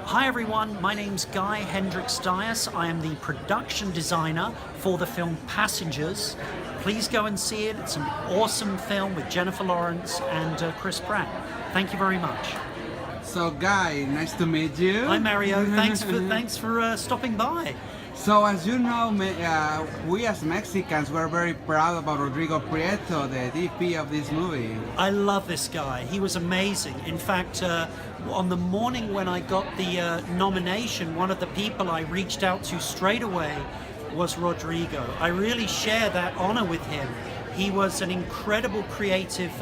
Hi everyone, my name's Guy Hendrix. I am the production designer for the film Passengers. Please go and see it. It's an awesome film with Jennifer Lawrence and Chris Pratt. Thank you very much. So Guy, nice to meet you. Hi Mario, thanks for stopping by. So as you know, we as Mexicans were very proud about Rodrigo Prieto, the DP of this movie. I love this guy. He was amazing. In fact, on the morning when I got the nomination, one of the people I reached out to straight away was Rodrigo. I really share that honor with him. He was an incredible creative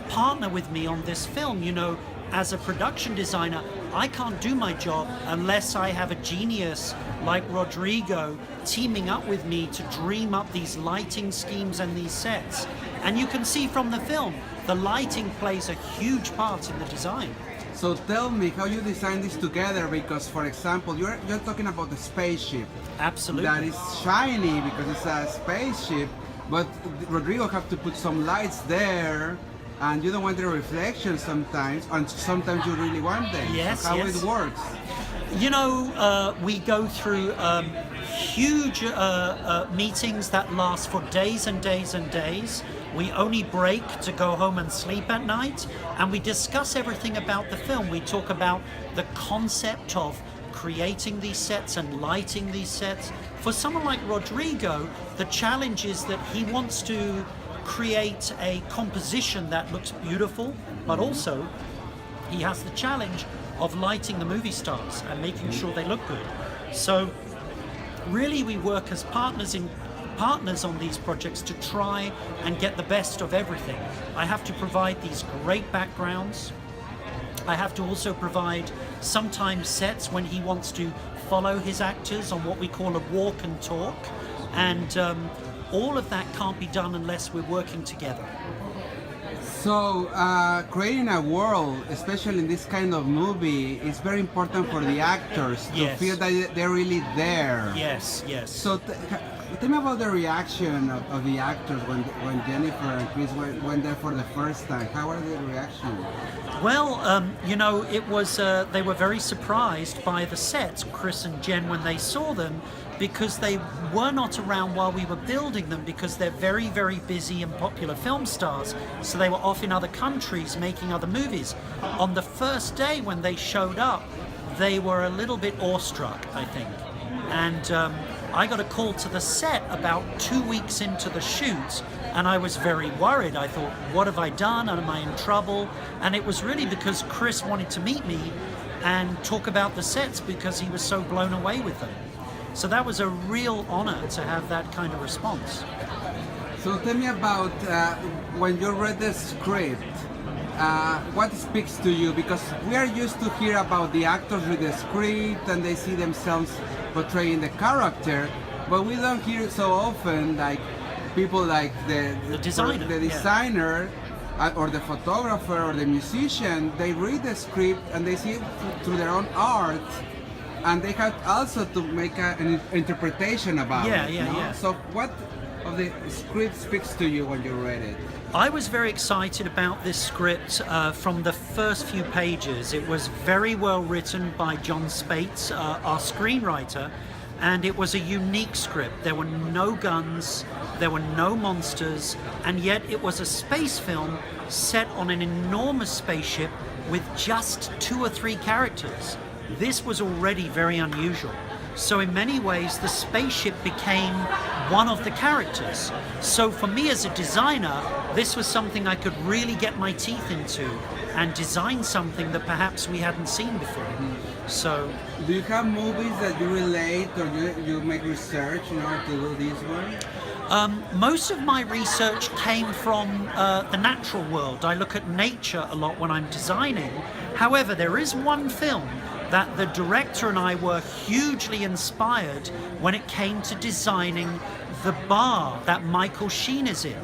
partner with me on this film. You know, as a production designer, I can't do my job unless I have a genius like Rodrigo teaming up with me to dream up these lighting schemes and these sets. And you can see from the film, the lighting plays a huge part in the design. So tell me how you designed this together, because for example, you're talking about the spaceship. Absolutely. That is shiny because it's a spaceship, but Rodrigo have to put some lights there. And you don't want the reflection sometimes, and sometimes you really want them. Yes, so how yes. it works? You know, we go through huge meetings that last for days and days and days. We only break to go home and sleep at night, and we discuss everything about the film. We talk about the concept of creating these sets and lighting these sets. For someone like Rodrigo, the challenge is that he wants to create a composition that looks beautiful, but also he has the challenge of lighting the movie stars and making sure they look good. So really we work as partners on these projects to try and get the best of everything. I have to provide these great backgrounds. I have to also provide sometimes sets when he wants to follow his actors on what we call a walk and talk, and all of that can't be done unless we're working together. So creating a world, especially in this kind of movie, is very important for the actors to Yes. feel that they're really there. Yes, yes. So tell me about the reaction of the actors when Jennifer and Chris went there for the first time. How were their reaction? Well, you know, it was they were very surprised by the sets, Chris and Jen, when they saw them, because they were not around while we were building them, because they're very, very busy and popular film stars. So they were off in other countries making other movies. On the first day when they showed up, they were a little bit awestruck, I think. And I got a call to the set about 2 weeks into the shoot, and I was very worried. I thought, what have I done? Am I in trouble? And it was really because Chris wanted to meet me and talk about the sets because he was so blown away with them. So that was a real honor to have that kind of response. So tell me about when you read the script, what speaks to you? Because we are used to hear about the actors with the script and they see themselves portraying the character, but we don't hear so often like people like the designer or the photographer or the musician. They read the script and they see it through their own art, and they have also to make an interpretation about it. Yeah. So what of the script speaks to you when you read it? I was very excited about this script from the first few pages. It was very well written by John Spates, our screenwriter, and it was a unique script. There were no guns, there were no monsters, and yet it was a space film set on an enormous spaceship with just 2 or 3 characters. This was already very unusual. So in many ways, the spaceship became one of the characters. So for me as a designer, this was something I could really get my teeth into and design something that perhaps we hadn't seen before. So, do you have movies that you relate or you make research in order to do this one? most of my research came from the natural world. I look at nature a lot when I'm designing. However, there is one film that the director and I were hugely inspired when it came to designing the bar that Michael Sheen is in.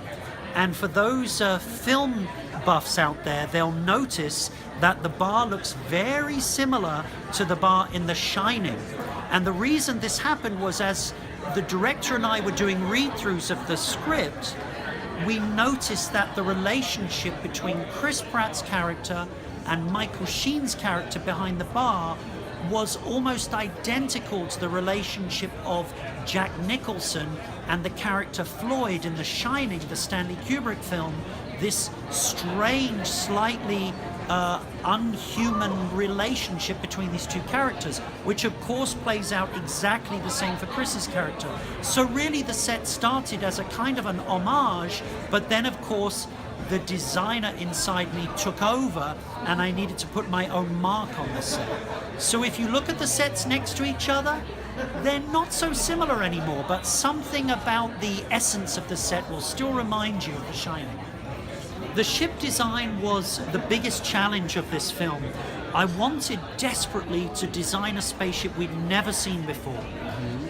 And for those film buffs out there, they'll notice that the bar looks very similar to the bar in The Shining. And the reason this happened was, as the director and I were doing read-throughs of the script, we noticed that the relationship between Chris Pratt's character and Michael Sheen's character behind the bar was almost identical to the relationship of Jack Nicholson and the character Floyd in The Shining, the Stanley Kubrick film. This strange, slightly unhuman relationship between these two characters, which of course plays out exactly the same for Chris's character. So really the set started as a kind of an homage, but then of course the designer inside me took over and I needed to put my own mark on the set. So if you look at the sets next to each other, they're not so similar anymore, but something about the essence of the set will still remind you of The Shining. The ship design was the biggest challenge of this film. I wanted desperately to design a spaceship we'd never seen before.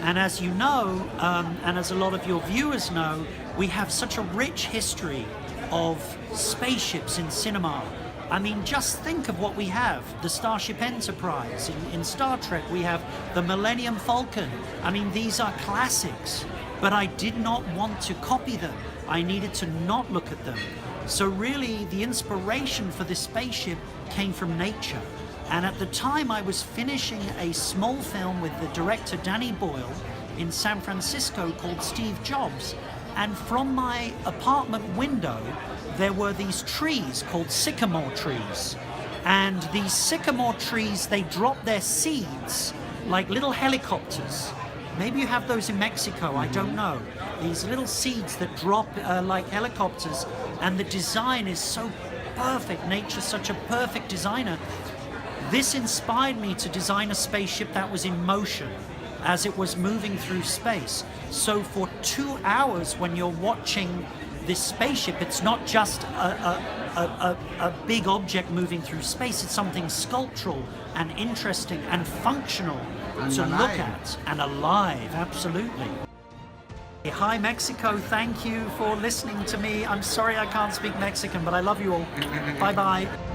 And as you know, and as a lot of your viewers know, we have such a rich history of spaceships in cinema. I mean, just think of what we have. The Starship Enterprise. In Star Trek, we have the Millennium Falcon. I mean, these are classics. But I did not want to copy them. I needed to not look at them. So really, the inspiration for this spaceship came from nature. And at the time, I was finishing a small film with the director Danny Boyle in San Francisco called Steve Jobs. And from my apartment window, there were these trees called sycamore trees. And these sycamore trees, they drop their seeds like little helicopters. Maybe you have those in Mexico, I don't know. These little seeds that drop like helicopters, and the design is so perfect. Nature's such a perfect designer. This inspired me to design a spaceship that was in motion as it was moving through space. So for 2 hours when you're watching this spaceship, it's not just a big object moving through space, it's something sculptural and interesting and functional to look at, and alive, absolutely. Hi Mexico, thank you for listening to me. I'm sorry I can't speak Mexican, but I love you all. Bye bye.